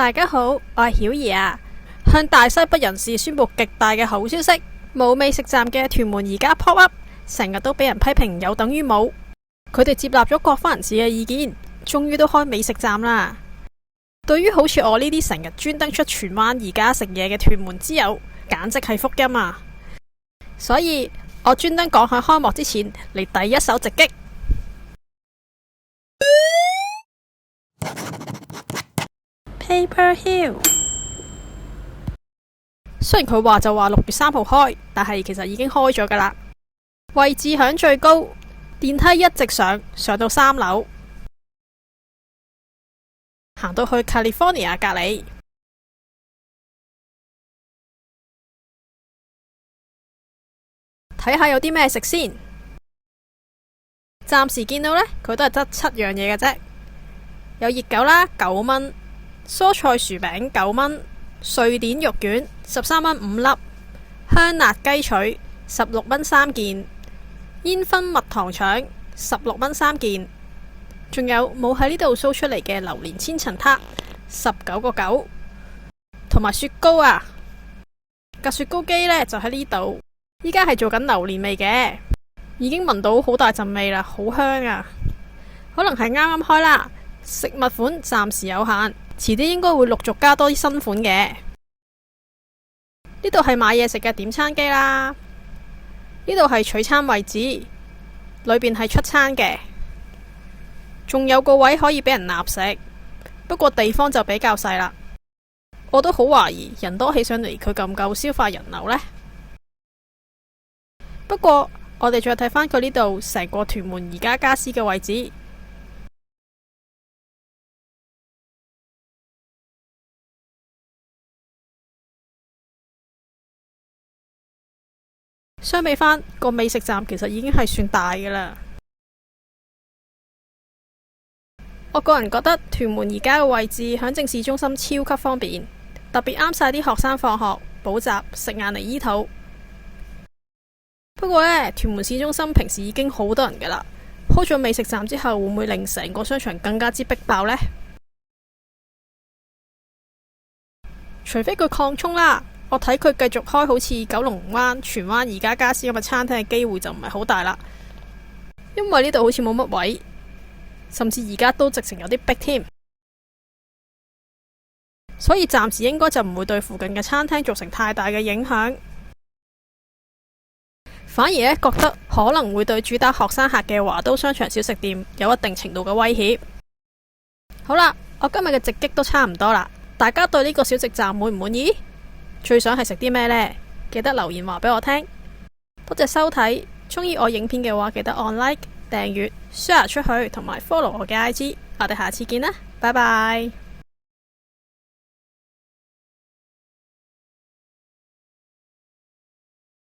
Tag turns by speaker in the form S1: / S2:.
S1: 大家好，我係曉怡啊，向大西北人士宣布極大嘅好消息，冇美食站嘅屯門而家 pop up， 成日都俾人批評有等於冇。佢哋接納咗各方人士嘅意見，終於都開美食站啦。對於好似我呢啲成日專登出荃灣而家食嘢嘅屯門之友，簡直係福音啊！所以我專登趕喺開幕之前嚟第一手直擊。Paper Hill 雖然佢話就話6月3號開，但係其實已經開咗噶啦。位置響最高，電梯一直上到3樓，行到去 California 隔籬，睇下有啲咩食先。暫時見到呢，佢都係得7樣嘢嘅啫，有熱狗啦9蚊，蔬菜薯餅9蚊，瑞典肉卷13蚊5粒，香辣雞腿16蚊3件，煙燻蜜糖腸16蚊3件，仲有冇喺呢度 show 出嚟嘅榴蓮千層撻19個9，同埋雪糕啊！架雪糕機呢就喺呢度，依家係做緊榴蓮味嘅，已經聞到好大陣味啦，好香啊！可能係啱啱開啦，食物款暫時有限，遲啲應該會陸續加多啲新款嘅。呢度係買嘢食嘅點餐機啦，呢度係取餐位置，裏邊係出餐嘅，仲有個位可以俾人納食，不過地方就比較細啦。我都好懷疑人多起上嚟，佢夠唔夠消化人流呢？不過我哋再睇返佢呢度成個屯門而家家私嘅位置。相比返個美食站，其實已經係算大㗎喇。我個人覺得屯門而家嘅位置響正市中心超級方便，特別啱晒啲學生放學、補習、食晏嚟醫肚。不過呢，屯門市中心平時已經好多人㗎喇，開咗美食站之後，會唔會令成個商場更加之逼爆呢？除非佢擴充啦。我睇佢繼續開好似九龍灣、荃灣而家家私咁嘅餐廳嘅機會就唔係好大啦，因為呢度好似冇乜位，甚至而家都直情有啲逼添，所以暫時應該就唔會對附近嘅餐廳造成太大嘅影響，反而呢覺得可能會對主打學生客嘅華都商場小食店有一定程度嘅威脅。好啦，我今日嘅直擊都差唔多啦，大家對呢個小食站滿唔滿意？最想係食啲咩呢？記得留言話俾我聽。多謝收睇，鍾意我影片嘅話記得按 like、訂閱、share 出去，同埋 follow 我嘅IG。我哋下次見啦，拜拜。